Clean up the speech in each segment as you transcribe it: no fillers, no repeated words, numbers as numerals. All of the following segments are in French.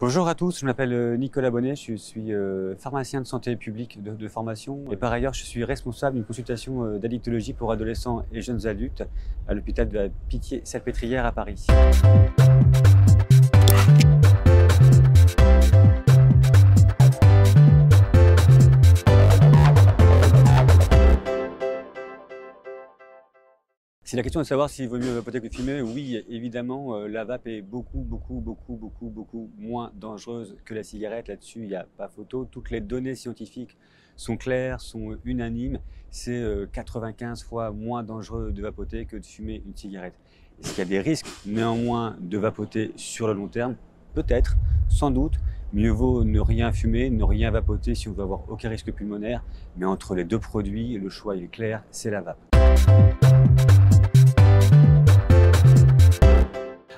Bonjour à tous, je m'appelle Nicolas Bonnet, je suis pharmacien de santé publique de formation et par ailleurs je suis responsable d'une consultation d'addictologie pour adolescents et jeunes adultes à l'hôpital de la Pitié-Salpêtrière à Paris. Si la question est de savoir s'il vaut mieux vapoter que fumer, oui, évidemment, la vape est beaucoup moins dangereuse que la cigarette. Là-dessus, il n'y a pas photo. Toutes les données scientifiques sont claires, sont unanimes. C'est 95 fois moins dangereux de vapoter que de fumer une cigarette. Est-ce qu'il y a des risques, néanmoins, de vapoter sur le long terme? Peut-être, sans doute. Mieux vaut ne rien fumer, ne rien vapoter si on veut avoir aucun risque pulmonaire. Mais entre les deux produits, le choix est clair, c'est la vape.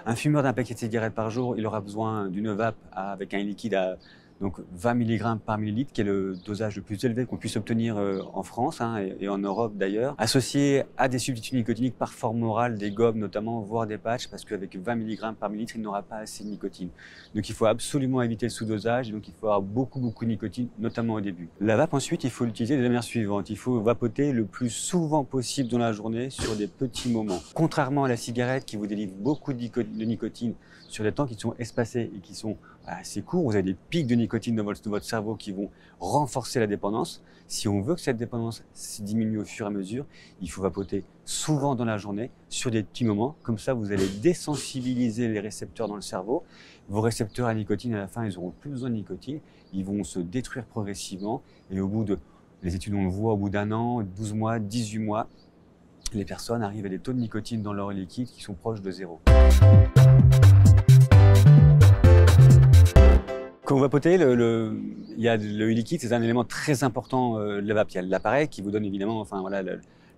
Un fumeur d'un paquet de cigarettes par jour, il aura besoin d'une vape avec un liquide à donc 20 mg par millilitre, qui est le dosage le plus élevé qu'on puisse obtenir en France et en Europe d'ailleurs, associé à des substituts nicotiniques par forme orale, des gommes notamment, voire des patchs, parce qu'avec 20 mg par millilitre, il n'aura pas assez de nicotine. Donc il faut absolument éviter le sous-dosage, et donc il faut avoir beaucoup de nicotine, notamment au début. La vape ensuite, il faut l'utiliser de la manière suivante. Il faut vapoter le plus souvent possible dans la journée sur des petits moments. Contrairement à la cigarette qui vous délivre beaucoup de nicotine sur des temps qui sont espacés et qui sont assez courts, vous avez des pics de nicotine dans votre cerveau qui vont renforcer la dépendance. Si on veut que cette dépendance diminue au fur et à mesure, il faut vapoter souvent dans la journée sur des petits moments. Comme ça, vous allez désensibiliser les récepteurs dans le cerveau. Vos récepteurs à nicotine, à la fin, ils n'auront plus besoin de nicotine. Ils vont se détruire progressivement. Et au bout les études, on le voit, au bout d'un an, 12 mois, 18 mois, les personnes arrivent à des taux de nicotine dans leur liquide qui sont proches de zéro. Quand vous vapotez, il y a le liquide, c'est un élément très important de la vape. Il y a l'appareil qui vous donne évidemment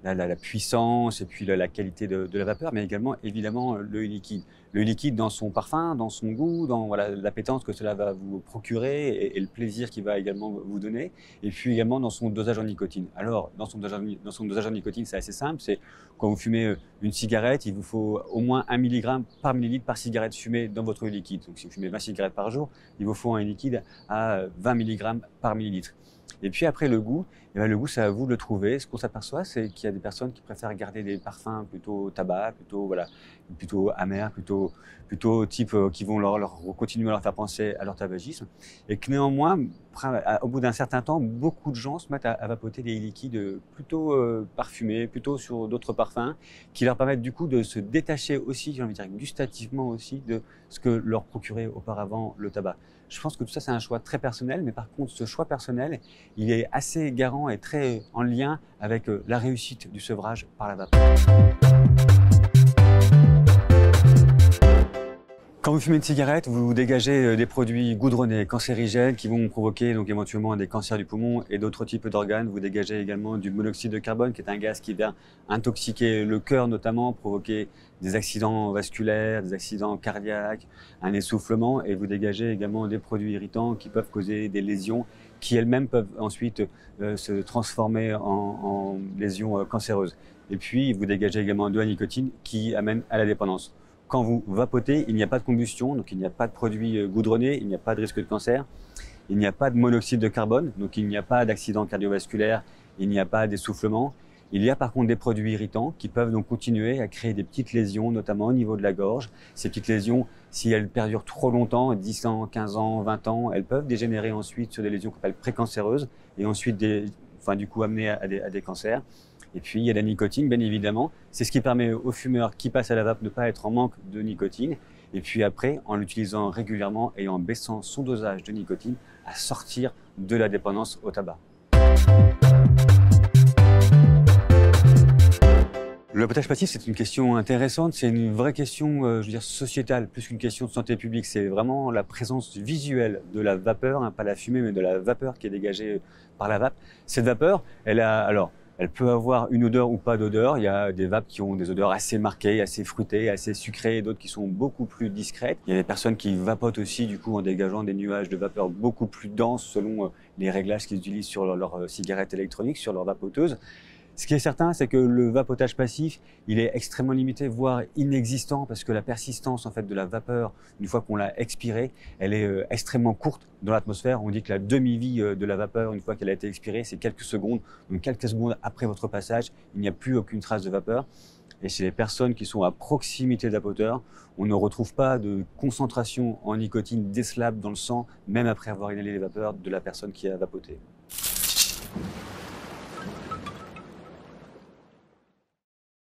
la puissance et puis la qualité de la vapeur, mais également évidemment le liquide. Le liquide dans son parfum, dans son goût, dans l'appétence que cela va vous procurer et le plaisir qu'il va également vous donner, et puis également dans son dosage en nicotine. Alors, dans son dosage en nicotine, c'est assez simple, c'est quand vous fumez une cigarette, il vous faut au moins 1 mg par millilitre par cigarette fumée dans votre liquide. Donc si vous fumez 20 cigarettes par jour, il vous faut un liquide à 20 mg par millilitre. Et puis après le goût, le goût c'est à vous de le trouver. Ce qu'on s'aperçoit, c'est qu'il y a des personnes qui préfèrent garder des parfums plutôt tabac, plutôt amers, plutôt type qui vont continuer à leur faire penser à leur tabagisme. Et que néanmoins, au bout d'un certain temps, beaucoup de gens se mettent à vapoter des liquides plutôt parfumés, plutôt sur d'autres parfums, qui leur permettent du coup de se détacher aussi, j'ai envie de dire gustativement aussi, de ce que leur procurait auparavant le tabac. Je pense que tout ça, c'est un choix très personnel, mais par contre, ce choix personnel, il est assez garant et très en lien avec la réussite du sevrage par la vape. Quand vous fumez une cigarette, vous dégagez des produits goudronnés, cancérigènes, qui vont provoquer donc éventuellement des cancers du poumon et d'autres types d'organes. Vous dégagez également du monoxyde de carbone, qui est un gaz qui vient intoxiquer le cœur notamment, provoquer des accidents vasculaires, des accidents cardiaques, un essoufflement. Et vous dégagez également des produits irritants qui peuvent causer des lésions qui elles-mêmes peuvent ensuite se transformer en lésions cancéreuses. Et puis, vous dégagez également de la nicotine qui amène à la dépendance. Quand vous vapotez, il n'y a pas de combustion, donc il n'y a pas de produits goudronnés, il n'y a pas de risque de cancer, il n'y a pas de monoxyde de carbone, donc il n'y a pas d'accident cardiovasculaire, il n'y a pas d'essoufflement. Il y a par contre des produits irritants qui peuvent donc continuer à créer des petites lésions, notamment au niveau de la gorge. Ces petites lésions, si elles perdurent trop longtemps, 10 ans, 15 ans, 20 ans, elles peuvent dégénérer ensuite sur des lésions qu'on appelle précancéreuses et ensuite du coup amener à des cancers. Et puis, il y a la nicotine, bien évidemment. C'est ce qui permet aux fumeurs qui passent à la vape de ne pas être en manque de nicotine. Et puis après, en l'utilisant régulièrement et en baissant son dosage de nicotine, à sortir de la dépendance au tabac. Le vapotage passif, c'est une question intéressante. C'est une vraie question, je veux dire, sociétale, plus qu'une question de santé publique. C'est vraiment la présence visuelle de la vapeur, pas la fumée, mais de la vapeur qui est dégagée par la vape. Cette vapeur, elle peut avoir une odeur ou pas d'odeur. Il y a des vapes qui ont des odeurs assez marquées, assez fruitées, assez sucrées, d'autres qui sont beaucoup plus discrètes. Il y a des personnes qui vapotent aussi, du coup, en dégageant des nuages de vapeur beaucoup plus denses selon les réglages qu'ils utilisent sur leur cigarette électronique, sur leur vapoteuse. Ce qui est certain, c'est que le vapotage passif, il est extrêmement limité, voire inexistant, parce que la persistance en fait de la vapeur, une fois qu'on l'a expirée, elle est extrêmement courte dans l'atmosphère. On dit que la demi-vie de la vapeur, une fois qu'elle a été expirée, c'est quelques secondes. Donc quelques secondes après votre passage, il n'y a plus aucune trace de vapeur. Et chez les personnes qui sont à proximité de la vapoteur, on ne retrouve pas de concentration en nicotine décelable dans le sang, même après avoir inhalé les vapeurs de la personne qui a vapoté.